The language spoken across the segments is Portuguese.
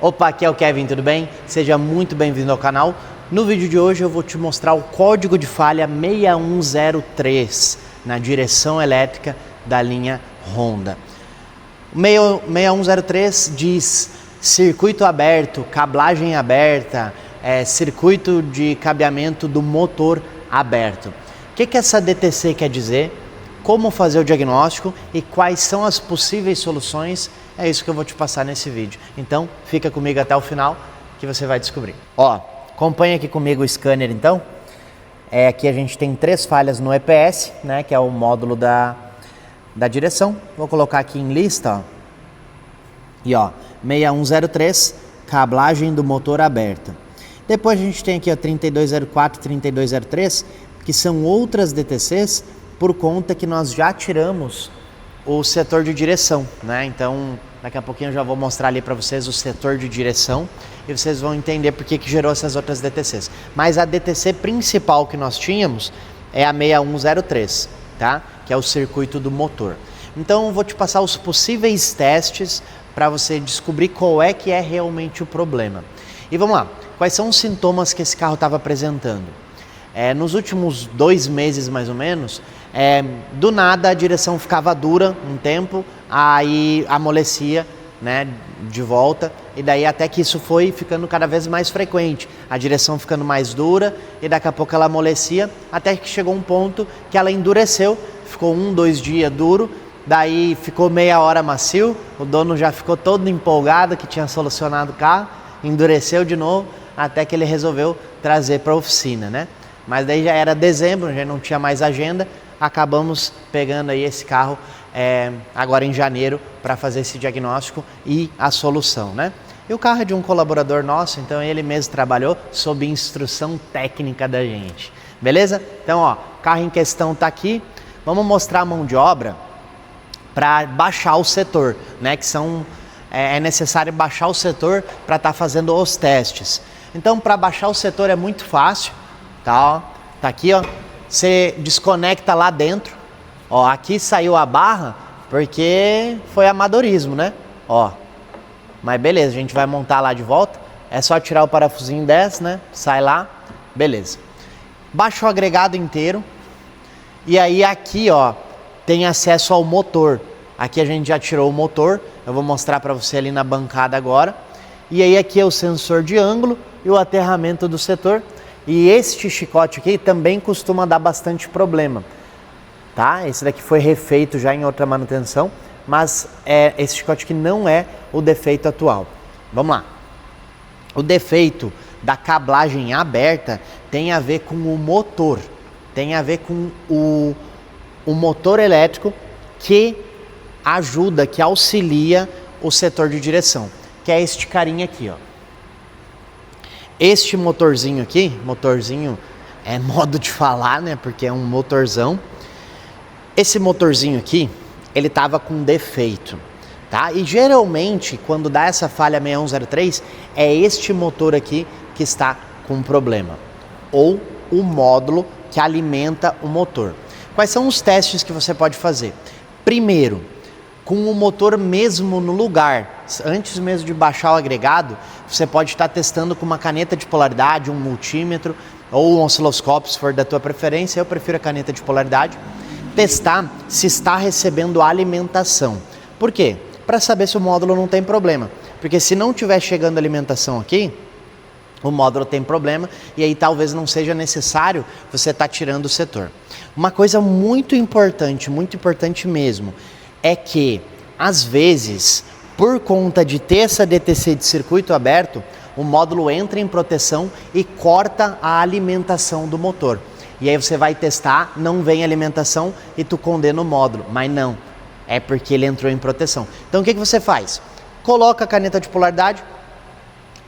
Opa, aqui é o Kevin, tudo bem? Seja muito bem-vindo ao canal. No vídeo de hoje eu vou te mostrar o código de falha 6103 na direção elétrica da linha Honda. O 6103 diz circuito aberto, cablagem aberta, circuito de cabeamento do motor aberto. O que essa DTC quer dizer? Como fazer o diagnóstico e quais são as possíveis soluções? É isso que eu vou te passar nesse vídeo. Então, fica comigo até o final que você vai descobrir. Ó, acompanha aqui comigo o scanner então. Aqui a gente tem 3 falhas no EPS, né, que é o módulo da direção. Vou colocar aqui em lista, ó. E ó, 6103, cablagem do motor aberta. Depois a gente tem aqui, ó, 3204, 3203, que são outras DTCs por conta que nós já tiramos o setor de direção, né? Então, daqui a pouquinho eu já vou mostrar ali para vocês o setor de direção e vocês vão entender por que gerou essas outras DTCs. Mas a DTC principal que nós tínhamos é a 6103, tá? Que é o circuito do motor. Então, eu vou te passar os possíveis testes para você descobrir qual é que é realmente o problema. E vamos lá, quais são os sintomas que esse carro estava apresentando? Nos últimos 2 meses, mais ou menos, do nada a direção ficava dura um tempo, aí amolecia, né, de volta, e daí até que isso foi ficando cada vez mais frequente, a direção ficando mais dura e daqui a pouco ela amolecia, até que chegou um ponto que ela endureceu, ficou 1, 2 dias duro, daí ficou meia hora macio, o dono já ficou todo empolgado que tinha solucionado o carro, endureceu de novo, até que ele resolveu trazer para a oficina, né? Mas daí já era dezembro, já não tinha mais agenda, acabamos pegando aí esse carro agora em janeiro para fazer esse diagnóstico e a solução, né? E o carro é de um colaborador nosso, então ele mesmo trabalhou sob instrução técnica da gente, beleza? Então, ó, o carro em questão tá aqui, vamos mostrar a mão de obra para baixar o setor, né? Que é necessário baixar o setor para estar fazendo os testes. Então, para baixar o setor é muito fácil. Tá, ó, tá aqui, ó. Você desconecta lá dentro. Ó, aqui saiu a barra porque foi amadorismo, né? Ó. Mas beleza, a gente vai montar lá de volta. É só tirar o parafusinho desse, né? Sai lá. Beleza. Baixa o agregado inteiro. E aí aqui, ó, tem acesso ao motor. Aqui a gente já tirou o motor. Eu vou mostrar para você ali na bancada agora. E aí aqui é o sensor de ângulo e o aterramento do setor. E este chicote aqui também costuma dar bastante problema, tá? Esse daqui foi refeito já em outra manutenção, mas esse chicote aqui não é o defeito atual. Vamos lá. O defeito da cablagem aberta tem a ver com o motor, tem a ver com o motor elétrico que ajuda, que auxilia o setor de direção, que é este carinha aqui, ó. Este motorzinho aqui, motorzinho é modo de falar, né? Porque é um motorzão. Esse motorzinho aqui, ele tava com defeito, tá? E geralmente, quando dá essa falha 6103, é este motor aqui que está com problema. Ou o módulo que alimenta o motor. Quais são os testes que você pode fazer? Primeiro, com o motor mesmo no lugar, antes mesmo de baixar o agregado, você pode estar testando com uma caneta de polaridade, um multímetro ou um osciloscópio, se for da tua preferência. Eu prefiro a caneta de polaridade. Testar se está recebendo alimentação. Por quê? Para saber se o módulo não tem problema. Porque se não estiver chegando alimentação aqui, o módulo tem problema e aí talvez não seja necessário você estar tirando o setor. Uma coisa muito importante mesmo, é que, às vezes, por conta de ter essa DTC de circuito aberto, o módulo entra em proteção e corta a alimentação do motor. E aí você vai testar, não vem alimentação e tu condena o módulo. Mas não, é porque ele entrou em proteção. Então o que você faz? Coloca a caneta de polaridade,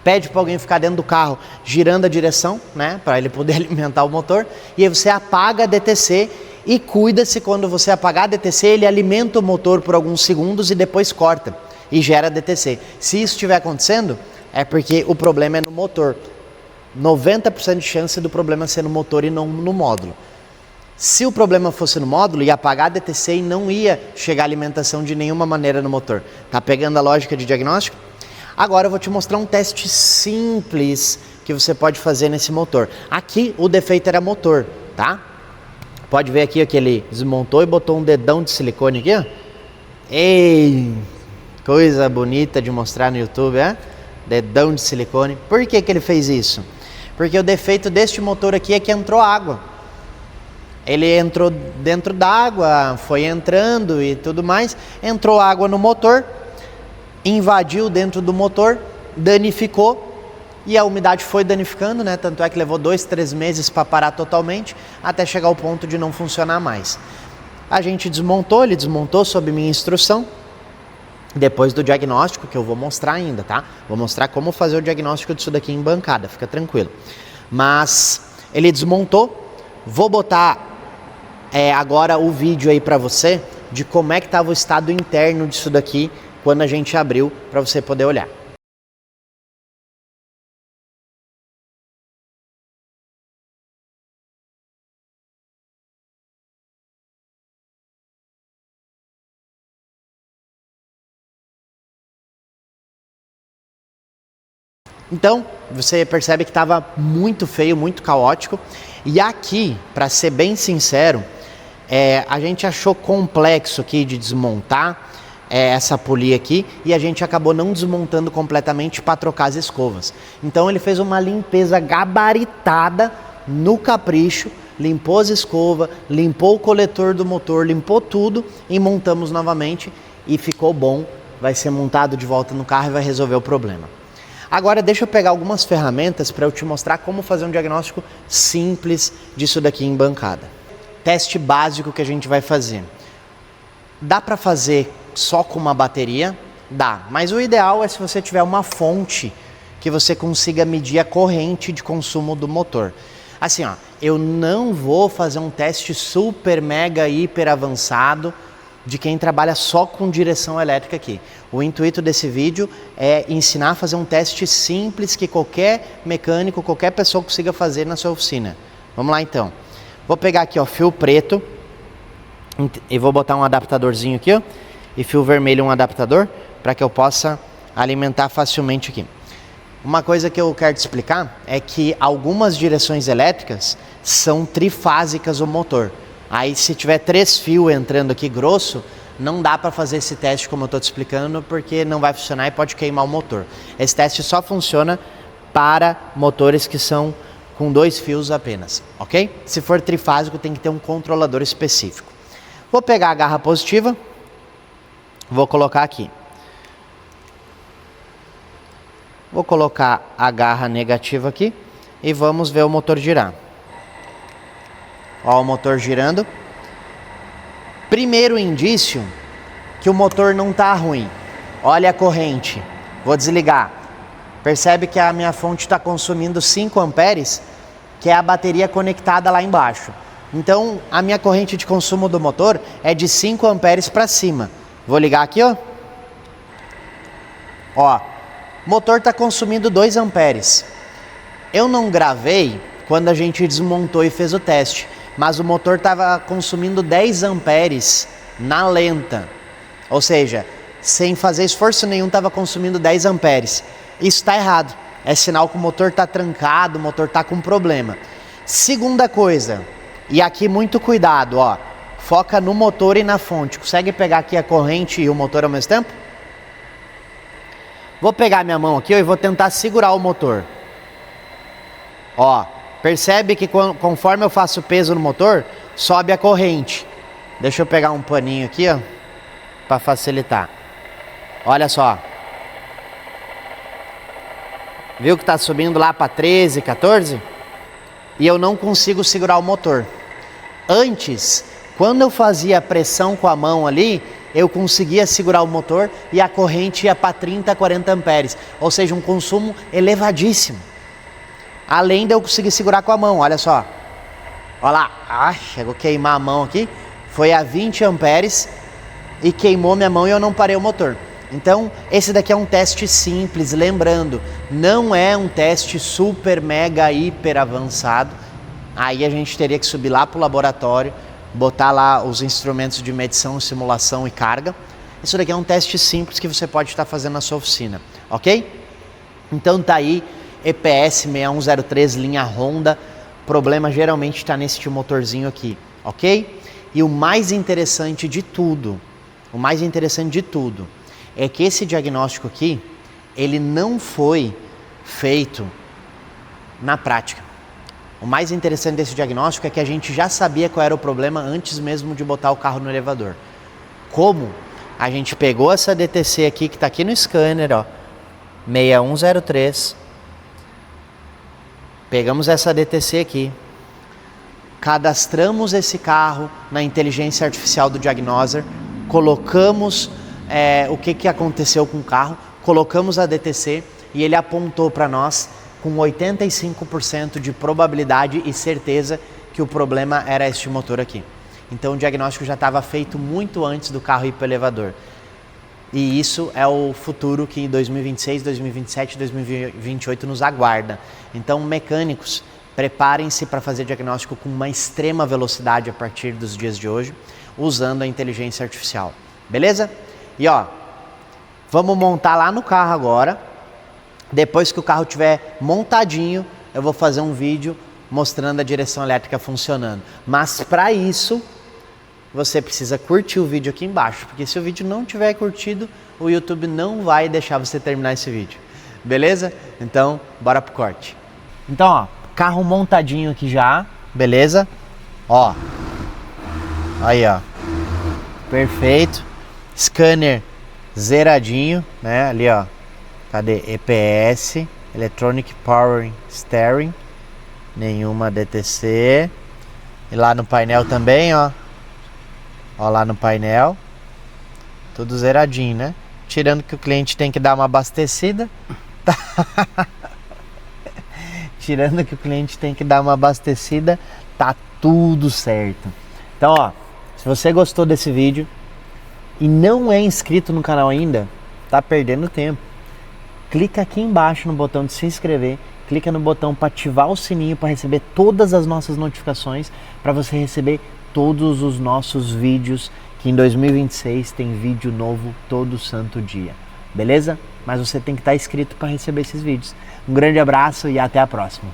pede para alguém ficar dentro do carro girando a direção, né, para ele poder alimentar o motor, e aí você apaga a DTC. E cuida-se, quando você apagar a DTC, ele alimenta o motor por alguns segundos e depois corta e gera DTC. Se isso estiver acontecendo, é porque o problema é no motor. 90% de chance do problema ser no motor e não no módulo. Se o problema fosse no módulo, ia apagar a DTC e não ia chegar alimentação de nenhuma maneira no motor. Tá pegando a lógica de diagnóstico? Agora eu vou te mostrar um teste simples que você pode fazer nesse motor. Aqui o defeito era motor, tá? Pode ver aqui ó, que ele desmontou e botou um dedão de silicone aqui, ó. Ei, coisa bonita de mostrar no YouTube, é? Dedão de silicone. Por que que ele fez isso? Porque o defeito deste motor aqui é que entrou água. Ele entrou dentro d'água, foi entrando e tudo mais, entrou água no motor, invadiu dentro do motor, danificou e a umidade foi danificando, né? Tanto é que levou 2, 3 meses para parar totalmente, até chegar ao ponto de não funcionar mais. A gente desmontou, ele desmontou sob minha instrução, depois do diagnóstico, que eu vou mostrar ainda, tá? Vou mostrar como fazer o diagnóstico disso daqui em bancada, fica tranquilo. Mas ele desmontou, vou botar agora o vídeo aí para você de como é que estava o estado interno disso daqui quando a gente abriu, para você poder olhar. Então, você percebe que estava muito feio, muito caótico. E aqui, para ser bem sincero, a gente achou complexo aqui de desmontar essa polia aqui e a gente acabou não desmontando completamente para trocar as escovas. Então ele fez uma limpeza gabaritada no capricho, limpou as escovas, limpou o coletor do motor, limpou tudo e montamos novamente e ficou bom. Vai ser montado de volta no carro e vai resolver o problema. Agora deixa eu pegar algumas ferramentas para eu te mostrar como fazer um diagnóstico simples disso daqui em bancada. Teste básico que a gente vai fazer. Dá para fazer só com uma bateria? Dá, mas o ideal é se você tiver uma fonte que você consiga medir a corrente de consumo do motor. Assim, ó, eu não vou fazer um teste super, mega, hiper avançado de quem trabalha só com direção elétrica aqui. O intuito desse vídeo é ensinar a fazer um teste simples que qualquer mecânico, qualquer pessoa consiga fazer na sua oficina. Vamos lá então. Vou pegar aqui ó, fio preto e vou botar um adaptadorzinho aqui ó, e fio vermelho um adaptador para que eu possa alimentar facilmente aqui. Uma coisa que eu quero te explicar é que algumas direções elétricas são trifásicas o motor. Aí se tiver 3 fios entrando aqui grosso, não dá para fazer esse teste como eu estou te explicando, porque não vai funcionar e pode queimar o motor. Esse teste só funciona para motores que são com 2 fios apenas, ok? Se for trifásico tem que ter um controlador específico. Vou pegar a garra positiva, vou colocar aqui. Vou colocar a garra negativa aqui e vamos ver o motor girar. Ó, o motor girando. Primeiro indício que o motor não está ruim. Olha a corrente. Vou desligar. Percebe que a minha fonte está consumindo 5 amperes, que é a bateria conectada lá embaixo. Então, a minha corrente de consumo do motor é de 5 amperes para cima. Vou ligar aqui, ó. Ó, o motor está consumindo 2 amperes. Eu não gravei quando a gente desmontou e fez o teste, mas o motor estava consumindo 10 amperes na lenta. Ou seja, sem fazer esforço nenhum, estava consumindo 10 amperes. Isso está errado. É sinal que o motor está trancado, o motor está com problema. Segunda coisa, e aqui muito cuidado, ó. Foca no motor e na fonte. Consegue pegar aqui a corrente e o motor ao mesmo tempo? Vou pegar minha mão aqui ó, e vou tentar segurar o motor. Ó, percebe que conforme eu faço peso no motor, sobe a corrente. Deixa eu pegar um paninho aqui, ó, para facilitar. Olha só. Viu que está subindo lá para 13, 14? E eu não consigo segurar o motor. Antes, quando eu fazia pressão com a mão ali, eu conseguia segurar o motor e a corrente ia para 30, 40 amperes. Ou seja, um consumo elevadíssimo. Além de eu conseguir segurar com a mão, olha só. Olha lá, chegou a queimar a mão aqui. Foi a 20 amperes e queimou minha mão e eu não parei o motor. Então, esse daqui é um teste simples, lembrando, não é um teste super, mega, hiper avançado. Aí a gente teria que subir lá para o laboratório, botar lá os instrumentos de medição, simulação e carga. Isso daqui é um teste simples que você pode estar fazendo na sua oficina, ok? Então tá aí, EPS 6103 linha Honda, o problema geralmente está nesse motorzinho aqui, ok? E o mais interessante de tudo, é que esse diagnóstico aqui, ele não foi feito na prática. O mais interessante desse diagnóstico é que a gente já sabia qual era o problema antes mesmo de botar o carro no elevador. Como? A gente pegou essa DTC aqui, que está aqui no scanner, ó, 6103. Pegamos essa DTC aqui, cadastramos esse carro na inteligência artificial do Diagnoser, colocamos o que aconteceu com o carro, colocamos a DTC e ele apontou para nós com 85% de probabilidade e certeza que o problema era este motor aqui. Então o diagnóstico já estava feito muito antes do carro ir para o elevador. E isso é o futuro que em 2026, 2027, 2028 nos aguarda. Então mecânicos, preparem-se para fazer diagnóstico com uma extrema velocidade a partir dos dias de hoje, usando a inteligência artificial. Beleza? E ó, vamos montar lá no carro agora. Depois que o carro estiver montadinho, eu vou fazer um vídeo mostrando a direção elétrica funcionando. Mas para isso, você precisa curtir o vídeo aqui embaixo, porque se o vídeo não tiver curtido, o YouTube não vai deixar você terminar esse vídeo. Beleza? Então, bora pro corte. Então, ó, carro montadinho aqui já, beleza? Ó, aí, ó, perfeito. Scanner zeradinho, né? Ali, ó. Cadê? EPS, Electronic Power Steering, nenhuma DTC. E lá no painel também, ó. Ó lá no painel, tudo zeradinho, né? Tirando que o cliente tem que dar uma abastecida. Tirando que o cliente tem que dar uma abastecida, tá tudo certo. Então, ó, se você gostou desse vídeo e não é inscrito no canal ainda, tá perdendo tempo. Clica aqui embaixo no botão de se inscrever, clica no botão para ativar o sininho para receber todas as nossas notificações, para você receber todos os nossos vídeos, que em 2026 tem vídeo novo todo santo dia. Beleza? Mas você tem que estar inscrito para receber esses vídeos. Um grande abraço e até a próxima.